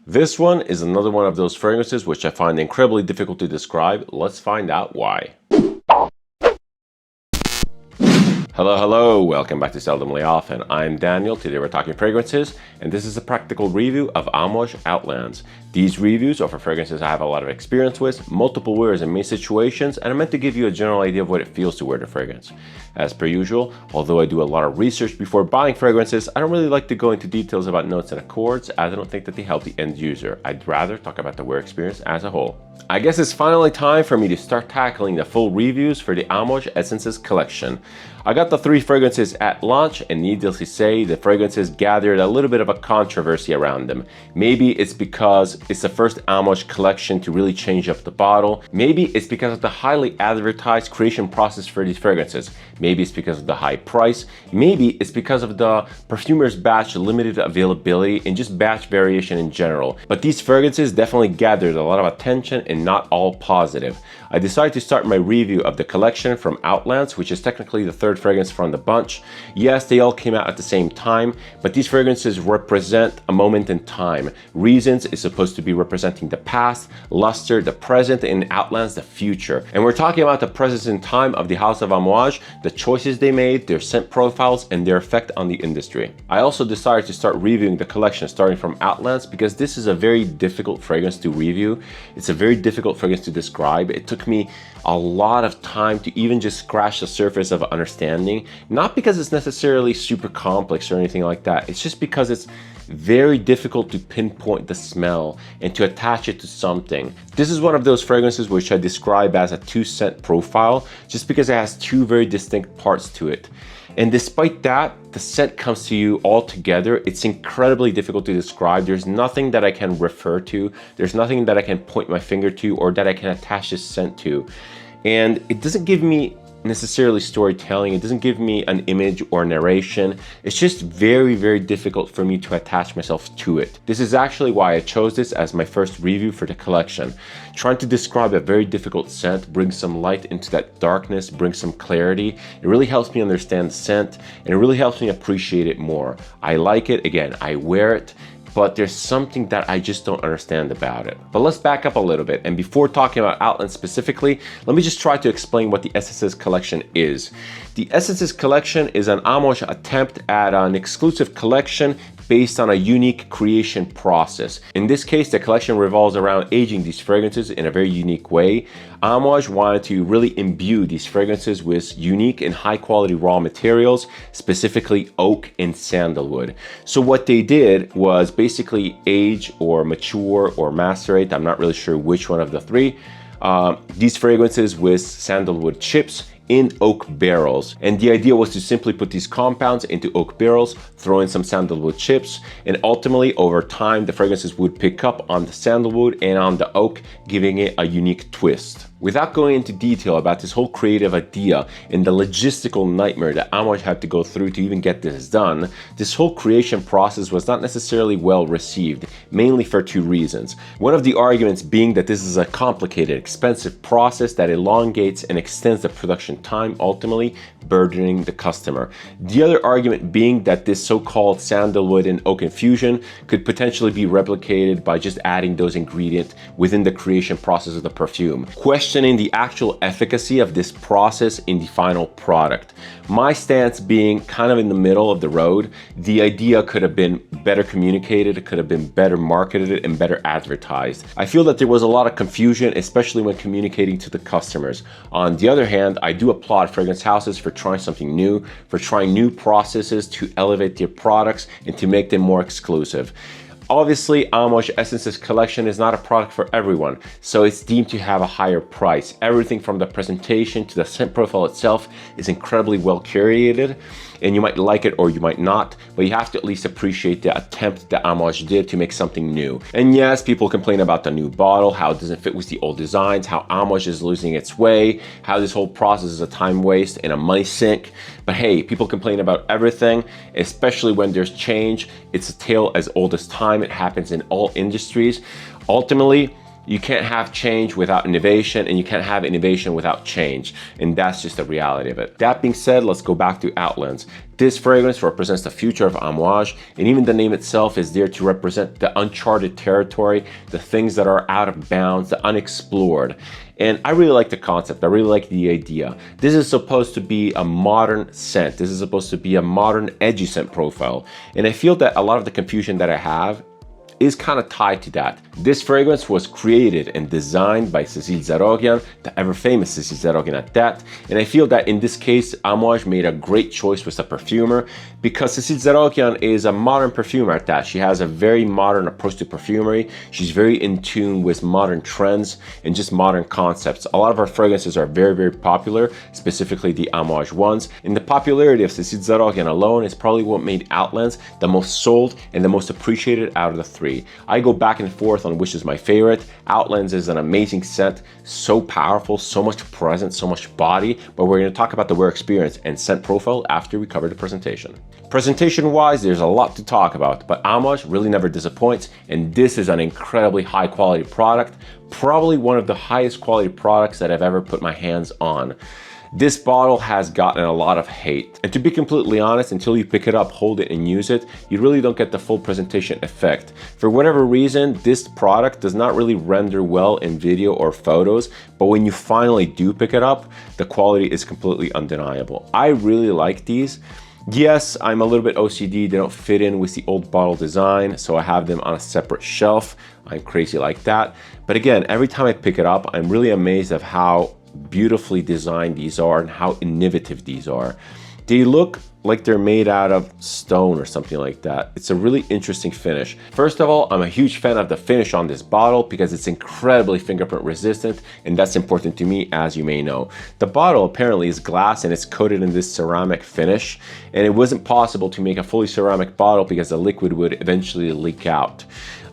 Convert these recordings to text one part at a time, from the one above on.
This one is another one of those fragrances which I find incredibly difficult to describe. Let's find out why. Hello, welcome back to Seldomly Off, and I'm Daniel. Today we're talking fragrances, and this is a practical review of Amouage Outlands. These reviews are for fragrances I have a lot of experience with, multiple wears in many situations, and I'm meant to give you a general idea of what it feels to wear the fragrance. As per usual, although I do a lot of research before buying fragrances, I don't really like to go into details about notes and accords, as I don't think that they help the end user. I'd rather talk about the wear experience as a whole. I guess it's finally time for me to start tackling the full reviews for the Amouage Essences collection. I got the 3 fragrances at launch, and needless to say, the fragrances gathered a little bit of a controversy around them. Maybe it's because it's the first Amouage collection to really change up the bottle. Maybe it's because of the highly advertised creation process for these fragrances. Maybe it's because of the high price. Maybe it's because of the perfumer's batch limited availability and just batch variation in general. But these fragrances definitely gathered a lot of attention and not all positive. I decided to start my review of the collection from Outlands, which is technically the 3rd fragrance from the bunch. Yes, they all came out at the same time, but these fragrances represent a moment in time. Reasons is supposed to be representing the past, Luster, the present, and Outlands, the future. And we're talking about the presence in time of the House of Amouage, the choices they made, their scent profiles, and their effect on the industry. I also decided to start reviewing the collection starting from Outlands because this is a very difficult fragrance to review. It's a very difficult fragrance to describe. It took me a lot of time to even just scratch the surface of understanding, not because it's necessarily super complex or anything like that. It's just because it's very difficult to pinpoint the smell and to attach it to something. This is one of those fragrances which I describe as a 2-scent profile, just because it has 2 very distinct parts to it. And despite that, the scent comes to you all together. It's incredibly difficult to describe. There's nothing that I can refer to. There's nothing that I can point my finger to or that I can attach this scent to. And it doesn't give me necessarily storytelling. It doesn't give me an image or narration. It's just very difficult for me to attach myself to it. This is actually why I chose this as my first review for the collection. Trying to describe a very difficult scent brings some light into that darkness, brings some clarity. It really helps me understand the scent, and it really helps me appreciate it more. I like it, again, I wear it, but there's something that I just don't understand about it. But let's back up a little bit, and before talking about Outlands specifically, let me just try to explain what the Essences collection is. The Essences collection is an Amouage attempt at an exclusive collection based on a unique creation process. In this case, the collection revolves around aging these fragrances in a very unique way. Amouage wanted to really imbue these fragrances with unique and high quality raw materials, specifically oak and sandalwood. So what they did was basically age or mature or macerate, I'm not really sure which one of the 3, these fragrances with sandalwood chips in oak barrels. And the idea was to simply put these compounds into oak barrels, throw in some sandalwood chips, and ultimately over time the fragrances would pick up on the sandalwood and on the oak, giving it a unique twist. Without going into detail about this whole creative idea and the logistical nightmare that Amouage had to go through to even get this done, this whole creation process was not necessarily well received, mainly for 2 reasons. One of the arguments being that this is a complicated, expensive process that elongates and extends the production time, ultimately burdening the customer. The other argument being that this so-called sandalwood and oak infusion could potentially be replicated by just adding those ingredients within the creation process of the perfume, questioning the actual efficacy of this process in the final product. My stance being kind of in the middle of the road. The idea could have been better communicated, it could have been better marketed and better advertised. I feel that there was a lot of confusion, especially when communicating to the customers. On the other hand, I do applaud fragrance houses for trying something new, for trying new processes to elevate their products and to make them more exclusive. Obviously, Amouage Essences collection is not a product for everyone, so it's deemed to have a higher price. Everything from the presentation to the scent profile itself is incredibly well curated, and you might like it or you might not, but you have to at least appreciate the attempt that Amouage did to make something new. And yes, people complain about the new bottle, how it doesn't fit with the old designs, how Amouage is losing its way, how this whole process is a time waste and a money sink. But hey, people complain about everything, especially when there's change. It's a tale as old as time. It happens in all industries. Ultimately, You can't have change without innovation, and you can't have innovation without change. And that's just the reality of it. That being said, let's go back to Outlands. This fragrance represents the future of Amouage, and even the name itself is there to represent the uncharted territory, the things that are out of bounds, the unexplored. And I really like the concept. I really like the idea. This is supposed to be a modern scent. This is supposed to be a modern, edgy scent profile. And I feel that a lot of the confusion that I have is kind of tied to that. This fragrance was created and designed by Cécile Zarogian, the ever famous Cécile Zarogian at that. And I feel that in this case, Amouage made a great choice with the perfumer, because Cécile Zarogian is a modern perfumer at that. She has a very modern approach to perfumery. She's very in tune with modern trends and just modern concepts. A lot of her fragrances are very, very popular, specifically the Amouage ones. And the popularity of Cécile Zarogian alone is probably what made Outlands the most sold and the most appreciated out of the three. I go back and forth on which is my favorite. Outlands is an amazing scent, so powerful, so much presence, so much body, but we're going to talk about the wear experience and scent profile after we cover the presentation. Presentation wise, there's a lot to talk about, but Amouage really never disappoints, and this is an incredibly high quality product, probably one of the highest quality products that I've ever put my hands on. This bottle has gotten a lot of hate, and to be completely honest, until you pick it up, hold it and use it, you really don't get the full presentation effect. For whatever reason, this product does not really render well in video or photos, but when you finally do pick it up, the quality is completely undeniable. I really like these. Yes, I'm a little bit OCD, they don't fit in with the old bottle design, so I have them on a separate shelf. I'm crazy like that. But again, every time I pick it up, I'm really amazed of how beautifully designed these are and how innovative these are. They look like they're made out of stone or something like that. It's a really interesting finish. First of all, I'm a huge fan of the finish on this bottle because it's incredibly fingerprint resistant, and that's important to me, as you may know. The bottle apparently is glass and it's coated in this ceramic finish, and it wasn't possible to make a fully ceramic bottle because the liquid would eventually leak out.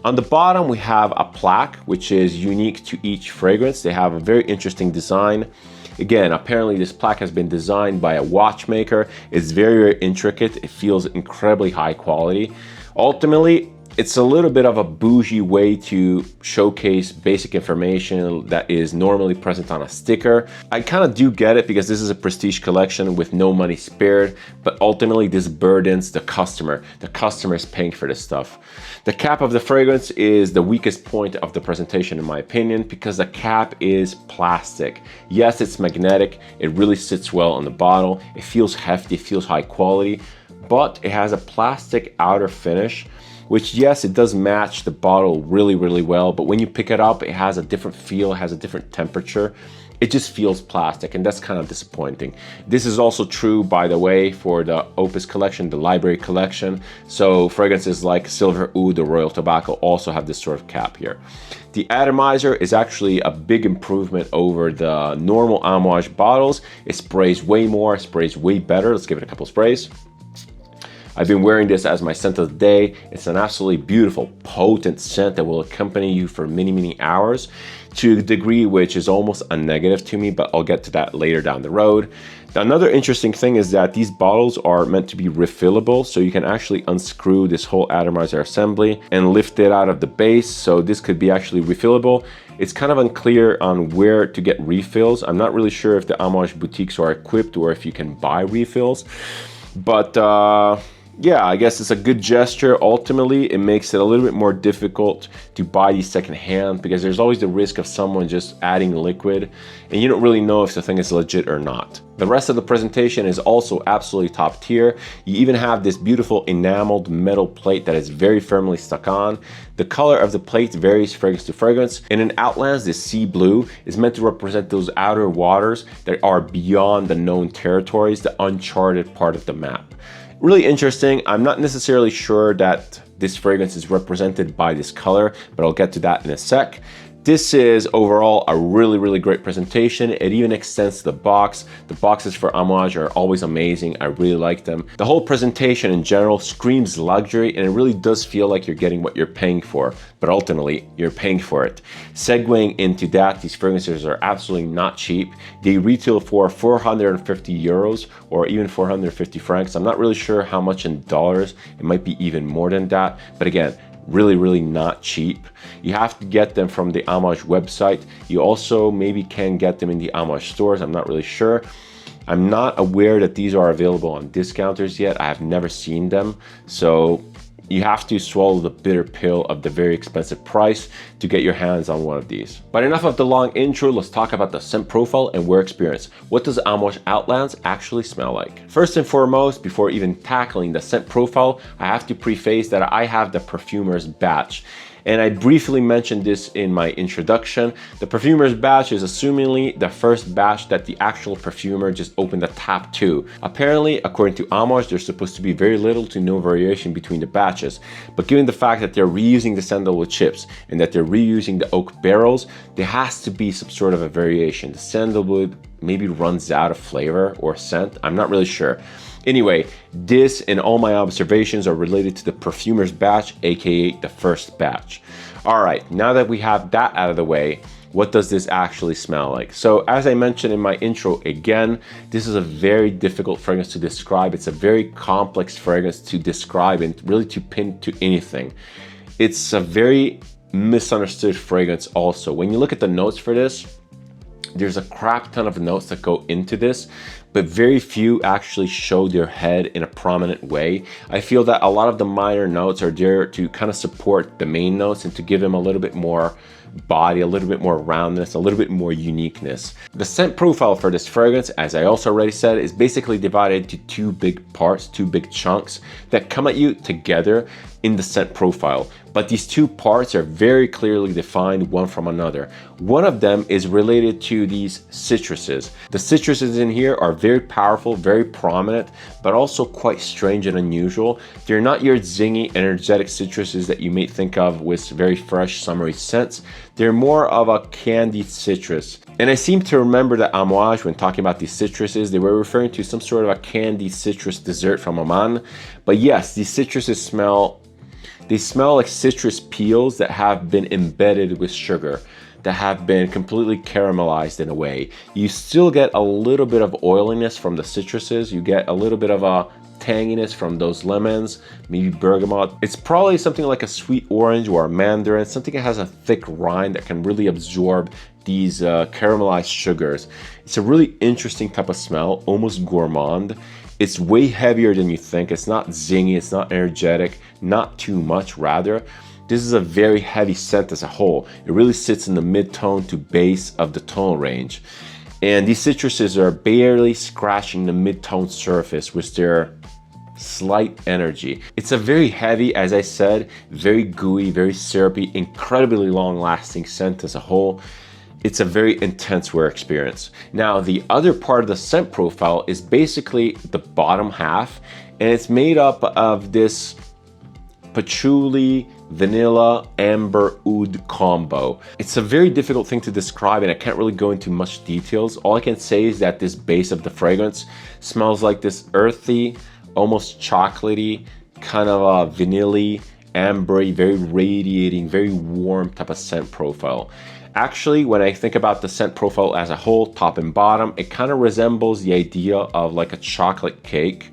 On the bottom, we have a plaque, which is unique to each fragrance. They have a very interesting design. Again, apparently this plaque has been designed by a watchmaker. It's very, very intricate. It feels incredibly high quality. Ultimately, it's a little bit of a bougie way to showcase basic information that is normally present on a sticker. I kind of do get it because this is a prestige collection with no money spared, but ultimately this burdens the customer. The customer is paying for this stuff. The cap of the fragrance is the weakest point of the presentation in my opinion, because the cap is plastic. Yes, it's magnetic. It really sits well on the bottle. It feels hefty, it feels high quality, but it has a plastic outer finish, which, yes, it does match the bottle really, really well, but when you pick it up, it has a different feel, it has a different temperature. It just feels plastic, and that's kind of disappointing. This is also true, by the way, for the Opus collection, the library collection. So fragrances like Silver Oud or Royal Tobacco also have this sort of cap here. The atomizer is actually a big improvement over the normal Amouage bottles. It sprays way more, sprays way better. Let's give it a couple sprays. I've been wearing this as my scent of the day. It's an absolutely beautiful, potent scent that will accompany you for many, many hours, to a degree which is almost a negative to me, but I'll get to that later down the road. Another interesting thing is that these bottles are meant to be refillable, so you can actually unscrew this whole atomizer assembly and lift it out of the base, so this could be actually refillable. It's kind of unclear on where to get refills. I'm not really sure if the Amouage boutiques are equipped or if you can buy refills, but yeah, I guess it's a good gesture. Ultimately, it makes it a little bit more difficult to buy these secondhand because there's always the risk of someone just adding liquid and you don't really know if the thing is legit or not. The rest of the presentation is also absolutely top tier. You even have this beautiful enameled metal plate that is very firmly stuck on. The color of the plate varies fragrance to fragrance. And in Outlands, this sea blue is meant to represent those outer waters that are beyond the known territories, the uncharted part of the map. Really interesting. I'm not necessarily sure that this fragrance is represented by this color, but I'll get to that in a sec. This is overall a really, really great presentation. It even extends to the box. The boxes for Amouage are always amazing. I really like them. The whole presentation in general screams luxury, and it really does feel like you're getting what you're paying for, but ultimately you're paying for it. Segueing into that, these fragrances are absolutely not cheap. They retail for 450 euros or even 450 francs. I'm not really sure how much in dollars. It might be even more than that. But again, really not cheap. You have to get them from the Amouage website. You also maybe can get them in the Amouage stores, I'm not really sure. I'm not aware that these are available on discounters yet. I have never seen them, so you have to swallow the bitter pill of the very expensive price to get your hands on one of these. But enough of the long intro, let's talk about the scent profile and wear experience. What does Amouage Outlands actually smell like? First and foremost, before even tackling the scent profile, I have to preface that I have the perfumer's batch. And I briefly mentioned this in my introduction. The perfumer's batch is assumingly the first batch that the actual perfumer just opened the tap to. Apparently, according to Amouage, there's supposed to be very little to no variation between the batches. But given the fact that they're reusing the sandalwood chips and that they're reusing the oak barrels, there has to be some sort of a variation. The sandalwood maybe runs out of flavor or scent, I'm not really sure. Anyway, this and all my observations are related to the perfumer's batch, aka the first batch. All right, now that we have that out of the way, what does this actually smell like? So as I mentioned in my intro, again, this is a very difficult fragrance to describe. It's a very complex fragrance to describe and really to pin to anything. It's a very misunderstood fragrance also. When you look at the notes for this, there's a crap ton of notes that go into this, but very few actually show their head in a prominent way. I feel that a lot of the minor notes are there to kind of support the main notes and to give them a little bit more body, a little bit more roundness, a little bit more uniqueness. The scent profile for this fragrance, as I also already said, is basically divided into two big parts, two big chunks that come at you together in the scent profile. But these two parts are very clearly defined one from another. One of them is related to these citruses. The citruses in here are very powerful, very prominent, but also quite strange and unusual. They're not your zingy, energetic citruses that you may think of with very fresh, summery scents. They're more of a candied citrus. And I seem to remember that Amouage, when talking about these citruses, they were referring to some sort of a candy citrus dessert from Oman. But yes, these citruses smell like citrus peels that have been embedded with sugar, that have been completely caramelized in a way. You still get a little bit of oiliness from the citruses. You get a little bit of a tanginess from those lemons, maybe bergamot. It's probably something like a sweet orange or a mandarin, something that has a thick rind that can really absorb these caramelized sugars. It's a really interesting type of smell, almost gourmand. It's way heavier than you think. It's not zingy, it's not energetic, not too much rather. This is a very heavy scent as a whole. It really sits in the mid-tone to base of the tonal range. And these citruses are barely scratching the mid-tone surface with their slight energy. It's a very heavy, as I said, very gooey, very syrupy, incredibly long-lasting scent as a whole. It's a very intense wear experience. Now, the other part of the scent profile is basically the bottom half, and it's made up of this patchouli, vanilla, amber, oud combo. It's a very difficult thing to describe, and I can't really go into much details. All I can say is that this base of the fragrance smells like this earthy, almost chocolatey, kind of a vanilla-y, ambery, very radiating, very warm type of scent profile. Actually, when I think about the scent profile as a whole, top and bottom, it kind of resembles the idea of like a chocolate cake.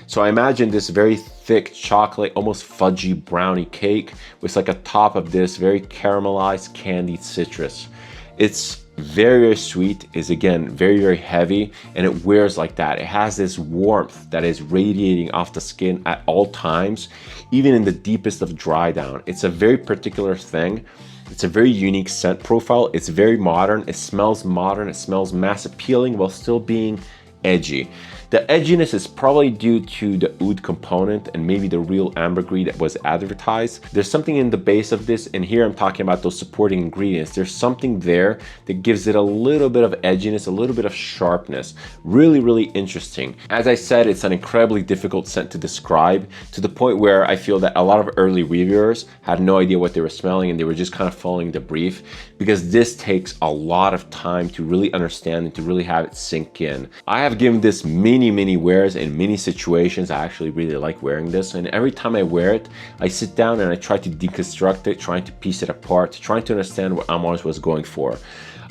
So I imagine this very thick chocolate, almost fudgy brownie cake with like a top of this very caramelized candied citrus. It's very sweet, is again very heavy, and it wears like that. It has this warmth that is radiating off the skin at all times, even in the deepest of dry down. It's a very particular thing. It's a very unique scent profile. It's very modern, it smells mass appealing while still being edgy. The edginess is probably due to the oud component and maybe the real ambergris that was advertised. There's something in the base of this, and here I'm talking about those supporting ingredients. There's something there that gives it a little bit of edginess, a little bit of sharpness. Really interesting. As I said, it's an incredibly difficult scent to describe, to the point where I feel that a lot of early reviewers had no idea what they were smelling and they were just kind of following the brief, because this takes a lot of time to really understand and to really have it sink in. I have given this many wears in many situations. I actually really like wearing this, and every time I wear it, I sit down and I try to deconstruct it, trying to piece it apart, trying to understand what Amouage was going for.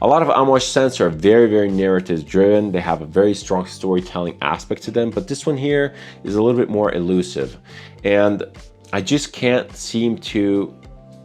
A lot of Amouage scents are very narrative driven. They have a very strong storytelling aspect to them, but this one here is a little bit more elusive. And I just can't seem to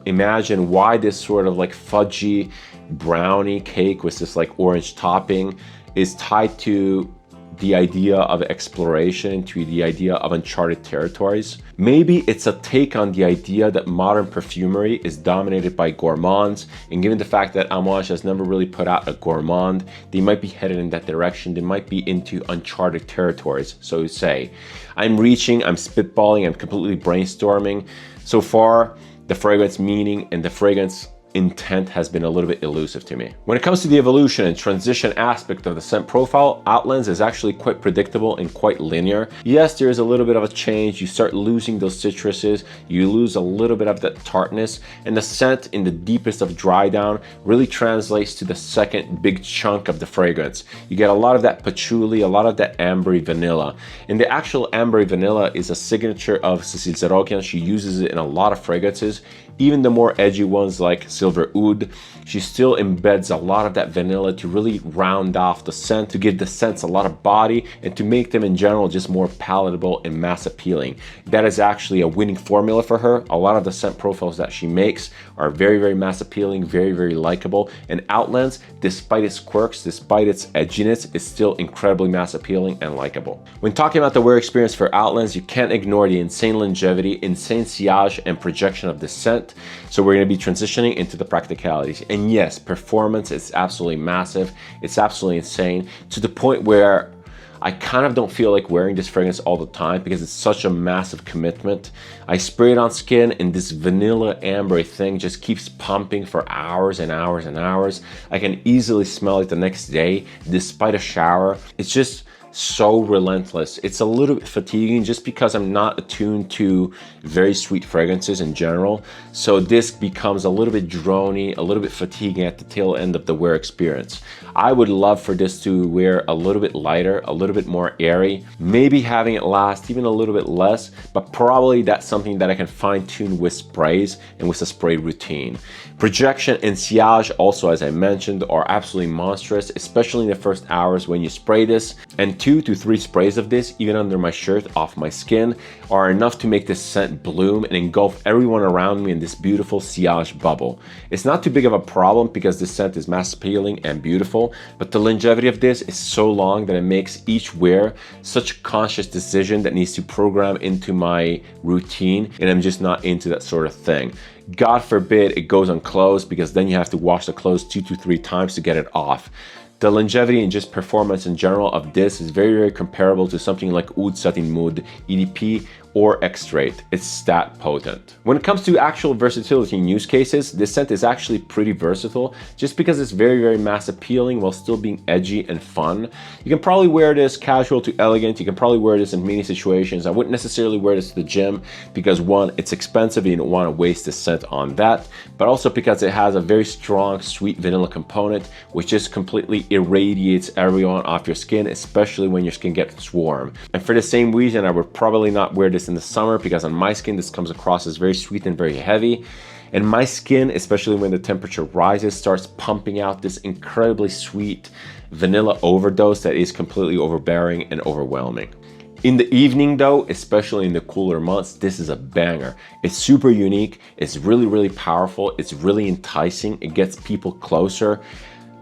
imagine why this sort of like fudgy brownie cake with this like orange topping is tied to the idea of exploration, to the idea of uncharted territories. Maybe it's a take on the idea that modern perfumery is dominated by gourmands, and given the fact that Amouage has never really put out a gourmand, they might be headed in that direction. They might be into uncharted territories, so to say. I'm spitballing, I'm completely brainstorming. So far, the fragrance meaning and the fragrance intent has been a little bit elusive to me. When it comes to the evolution and transition aspect of the scent profile, Outlands is actually quite predictable and quite linear. Yes, there is a little bit of a change. You start losing those citruses, you lose a little bit of that tartness, and the scent in the deepest of dry down really translates to the second big chunk of the fragrance. You get a lot of that patchouli, a lot of that ambery vanilla. And the actual ambery vanilla is a signature of Cécile Zerokian. She uses it in a lot of fragrances. Even the more edgy ones like Silver Oud, she still embeds a lot of that vanilla to really round off the scent, to give the scents a lot of body, and to make them in general just more palatable and mass appealing. That is actually a winning formula for her. A lot of the scent profiles that she makes are very, very mass appealing, very, very likable. And Outlands, despite its quirks, despite its edginess, is still incredibly mass appealing and likable. When talking about the wear experience for Outlands, you can't ignore the insane longevity, insane sillage, and projection of the scent. So we're going to be transitioning into the practicalities. And yes, performance is absolutely massive. It's absolutely insane, to the point where I kind of don't feel like wearing this fragrance all the time because it's such a massive commitment. I spray it on skin and this vanilla ambery thing just keeps pumping for hours and hours and hours. I can easily smell it the next day despite a shower. It's just so relentless. It's a little bit fatiguing just because I'm not attuned to very sweet fragrances in general. So this becomes a little bit drony, a little bit fatiguing at the tail end of the wear experience. I would love for this to wear a little bit lighter, a little bit more airy, maybe having it last even a little bit less, but probably that's something that I can fine tune with sprays and with a spray routine. Projection and sillage also, as I mentioned, are absolutely monstrous, especially in the first hours when you spray this. And 2 to 3 sprays of this, even under my shirt, off my skin, are enough to make this scent bloom and engulf everyone around me in this beautiful sillage bubble. It's not too big of a problem because this scent is mass appealing and beautiful, but the longevity of this is so long that it makes each wear such a conscious decision that needs to program into my routine, and I'm just not into that sort of thing. God forbid it goes on clothes, because then you have to wash the clothes 2 to 3 times to get it off. The longevity and just performance in general of this is very, very comparable to something like Oud Satin Mood, EDP, or X-Rate. It's that potent. When it comes to actual versatility in use cases, this scent is actually pretty versatile just because it's very, very mass appealing while still being edgy and fun. You can probably wear this casual to elegant. You can probably wear this in many situations. I wouldn't necessarily wear this to the gym because, one, it's expensive and you don't want to waste this scent on that, but also because it has a very strong sweet vanilla component which just completely irradiates everyone off your skin, especially when your skin gets warm. And for the same reason, I would probably not wear this in the summer, because on my skin this comes across as very sweet and very heavy, and my skin, especially when the temperature rises, starts pumping out this incredibly sweet vanilla overdose that is completely overbearing and overwhelming. In the evening though, especially in the cooler months, this is a banger. It's super unique, it's really, really powerful, it's really enticing, it gets people closer.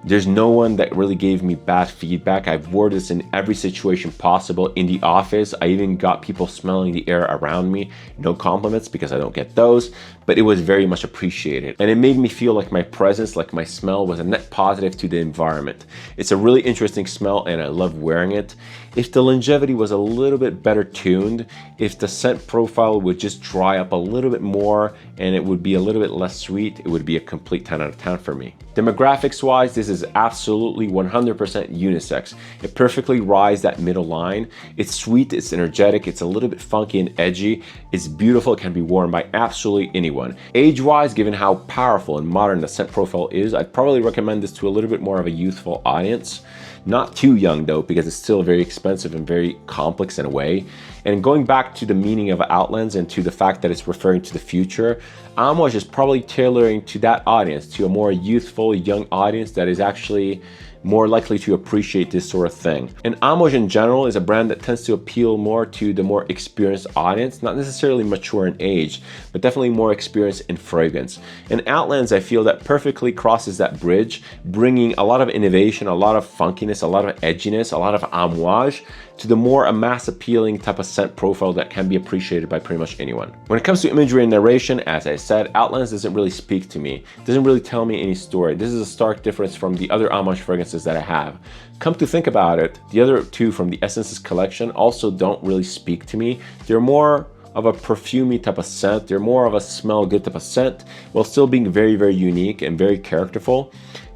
There's no one that really gave me bad feedback. I've worn this in every situation possible. In the office, I even got people smelling the air around me. No compliments because I don't get those, but it was very much appreciated. And it made me feel like my presence, like my smell, was a net positive to the environment. It's a really interesting smell and I love wearing it. If the longevity was a little bit better tuned, if the scent profile would just dry up a little bit more and it would be a little bit less sweet, it would be a complete 10 out of 10 for me. Demographics wise, this is absolutely 100% unisex. It perfectly rides that middle line. It's sweet, it's energetic, it's a little bit funky and edgy. It's beautiful, it can be worn by absolutely anyone. Age wise, given how powerful and modern the scent profile is, I'd probably recommend this to a little bit more of a youthful audience. Not too young though, because it's still very expensive and very complex in a way. And going back to the meaning of Outlands and to the fact that it's referring to the future, Amouage is probably tailoring to that audience, to a more youthful, young audience that is actually more likely to appreciate this sort of thing. And Amouage in general is a brand that tends to appeal more to the more experienced audience, not necessarily mature in age, but definitely more experienced in fragrance. And Outlands, I feel that perfectly crosses that bridge, bringing a lot of innovation, a lot of funkiness, a lot of edginess, a lot of amouage to the more mass appealing type of scent profile that can be appreciated by pretty much anyone. When it comes to imagery and narration, as I said, Outlands doesn't really speak to me. It doesn't really tell me any story. This is a stark difference from the other Amouage fragrances that I have. Come to think about it, the other two from the Essences collection also don't really speak to me. They're more of a perfumey type of scent. They're more of a smell good type of scent, while still being very, very unique and very characterful.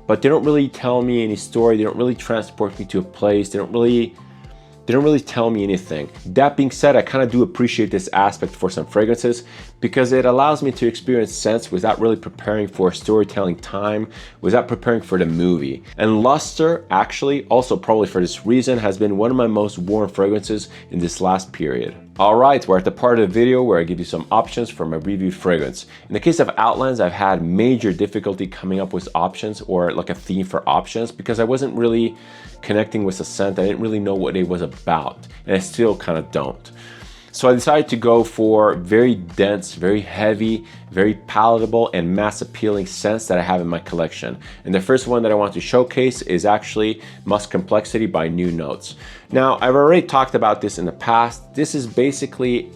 But they don't really tell me any story. They don't really transport me to a place. They don't really tell me anything. That being said, I kind of do appreciate this aspect for some fragrances because it allows me to experience scents without really preparing for storytelling time, without preparing for the movie. And Luster, actually, also probably for this reason, has been one of my most worn fragrances in this last period. Alright, we're at the part of the video where I give you some options for my reviewed fragrance. In the case of Outlands, I've had major difficulty coming up with options or like a theme for options because I wasn't really connecting with the scent. I didn't really know what it was about, and I still kind of don't. So I decided to go for very dense, very heavy, very palatable and mass appealing scents that I have in my collection. And the first one that I want to showcase is actually Musk Complexity by New Notes. Now, I've already talked about this in the past. This is basically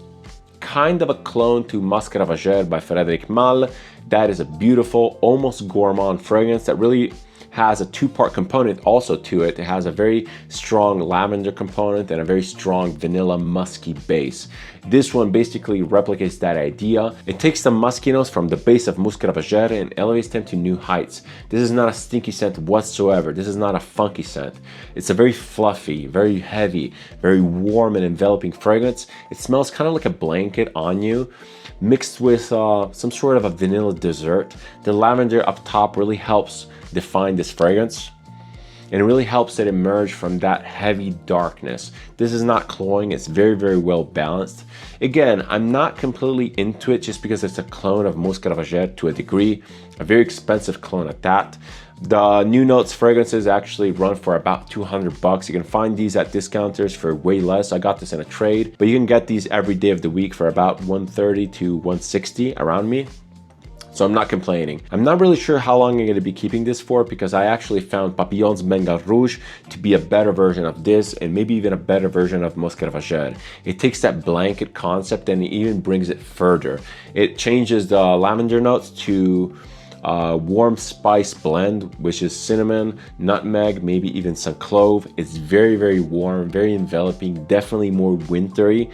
kind of a clone to Musk Ravageur by Frédéric Malle. That is a beautiful, almost gourmand fragrance that really has a two-part component also to it. It has a very strong lavender component and a very strong vanilla musky base. This one basically replicates that idea. It takes the musky notes from the base of Musk Ravageur and elevates them to new heights. This is not a stinky scent whatsoever. This is not a funky scent. It's a very fluffy, very heavy, very warm and enveloping fragrance. It smells kind of like a blanket on you, mixed with some sort of a vanilla dessert. The lavender up top really helps define this fragrance, and it really helps it emerge from that heavy darkness. This is not cloying. It's very, very well balanced. Again, I'm not completely into it just because it's a clone of Musk Ravageur to a degree, a very expensive clone at that. The New Notes fragrances actually run for about 200 bucks. You can find these at discounters for way less. I got this in a trade, but you can get these every day of the week for about 130 to 160 around me. So I'm not complaining. I'm not really sure how long I'm going to be keeping this for because I actually found Papillon's Bengal Rouge to be a better version of this and maybe even a better version of Musk Ravageur. It takes that blanket concept and it even brings it further. It changes the lavender notes to warm spice blend, which is cinnamon, nutmeg, maybe even some clove. It's very, very warm, very enveloping, definitely more wintry,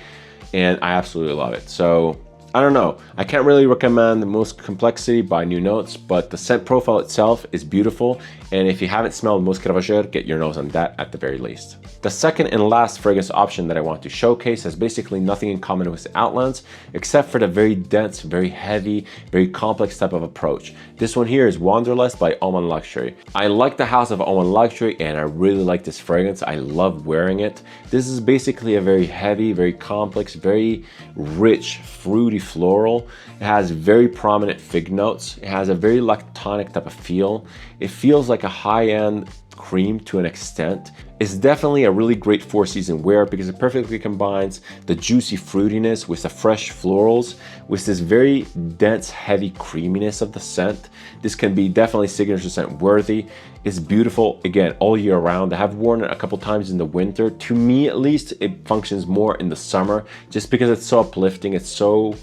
and I absolutely love it. So I don't know. I can't really recommend the Musk Complexity by New Notes, but the scent profile itself is beautiful. And if you haven't smelled Musk Ravageur, get your nose on that at the very least. The second and last fragrance option that I want to showcase has basically nothing in common with Outlands, except for the very dense, very heavy, very complex type of approach. This one here is Wanderlust by Oman Luxury. I like the house of Oman Luxury and I really like this fragrance. I love wearing it. This is basically a very heavy, very complex, very rich, fruity floral. It has very prominent fig notes. It has a very lactonic type of feel. It feels like a high-end cream to an extent. It's definitely a really great four-season wear because it perfectly combines the juicy fruitiness with the fresh florals with this very dense, heavy creaminess of the scent. This can be definitely signature scent worthy. It's beautiful, again, all year round. I have worn it a couple times in the winter. To me, at least, it functions more in the summer just because it's so uplifting. It's so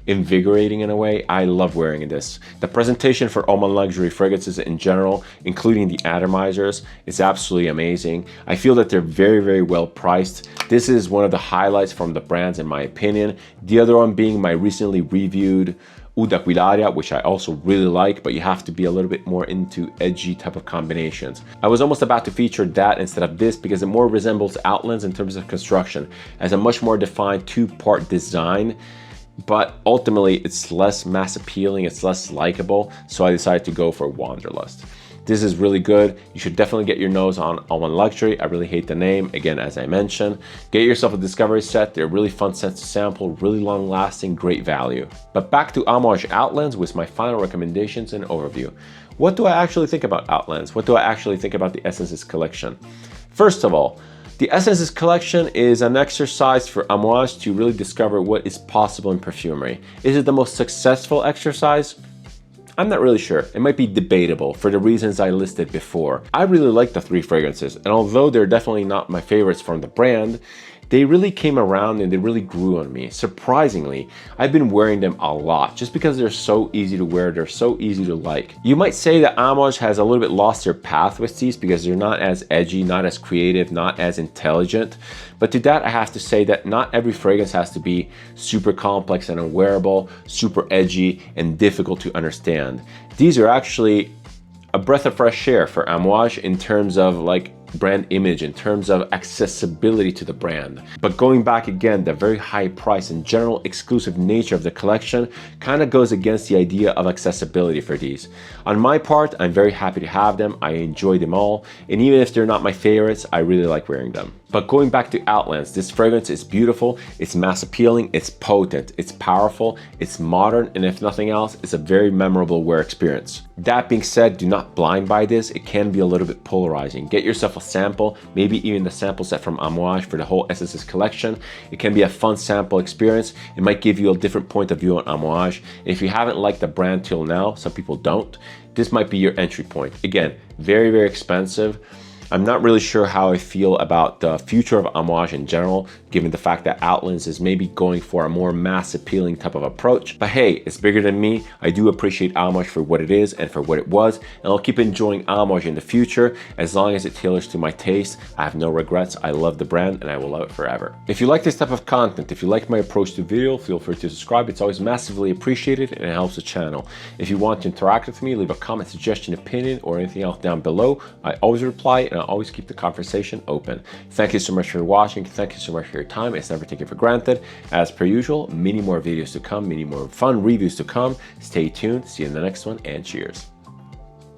invigorating in a way. I love wearing this. The presentation for Oman Luxury fragrances in general, including the atomizers, is absolutely amazing. I feel that they're very, very well priced. This is one of the highlights from the brands in my opinion. The other one being my recently reviewed Oud d'Aquilaria, which I also really like, but you have to be a little bit more into edgy type of combinations. I was almost about to feature that instead of this because it more resembles Outlands in terms of construction, as a much more defined two-part design, but ultimately it's less mass appealing, it's less likable, so I decided to go for Wanderlust. This is really good. You should definitely get your nose on Oman Luxury. I really hate the name, again, as I mentioned. Get yourself a discovery set. They're really fun scents to sample, really long lasting, great value. But back to Amouage Outlands with my final recommendations and overview. What do I actually think about Outlands? What do I actually think about the Essences collection? First of all, the Essences collection is an exercise for Amouage to really discover what is possible in perfumery. Is it the most successful exercise? I'm not really sure. It might be debatable for the reasons I listed before. I really like the 3 fragrances, and although they're definitely not my favorites from the brand, they really came around and they really grew on me. Surprisingly, I've been wearing them a lot just because they're so easy to wear, they're so easy to like. You might say that Amouage has a little bit lost their path with these because they're not as edgy, not as creative, not as intelligent. But to that, I have to say that not every fragrance has to be super complex and unwearable, super edgy and difficult to understand. These are actually a breath of fresh air for Amouage in terms of like brand image, in terms of accessibility to the brand. But going back again, the very high price and general exclusive nature of the collection kind of goes against the idea of accessibility for these. On my part, I'm very happy to have them. I enjoy them all, and even if they're not my favorites, I really like wearing them. But going back to Outlands, this fragrance is beautiful, it's mass appealing, it's potent, it's powerful, it's modern, and if nothing else, it's a very memorable wear experience. That being said, do not blind buy this. It can be a little bit polarizing. Get yourself a sample, maybe even the sample set from Amouage for the whole Essences collection. It can be a fun sample experience. It might give you a different point of view on Amouage. And if you haven't liked the brand till now, some people don't, this might be your entry point. Again, very, very expensive. I'm not really sure how I feel about the future of Amouage in general, given the fact that Outlands is maybe going for a more mass appealing type of approach. But hey, it's bigger than me. I do appreciate Amouage for what it is and for what it was, and I'll keep enjoying Amouage in the future as long as it tailors to my taste. I have no regrets. I love the brand and I will love it forever. If you like this type of content, if you like my approach to video, feel free to subscribe. It's always massively appreciated and it helps the channel. If you want to interact with me, leave a comment, suggestion, opinion, or anything else down below. I always reply and I always keep the conversation open. Thank you so much for watching. Thank you so much for your time. It's never taken for granted. As per usual, many more videos to come, many more fun reviews to come. Stay tuned. See you in the next one, and cheers.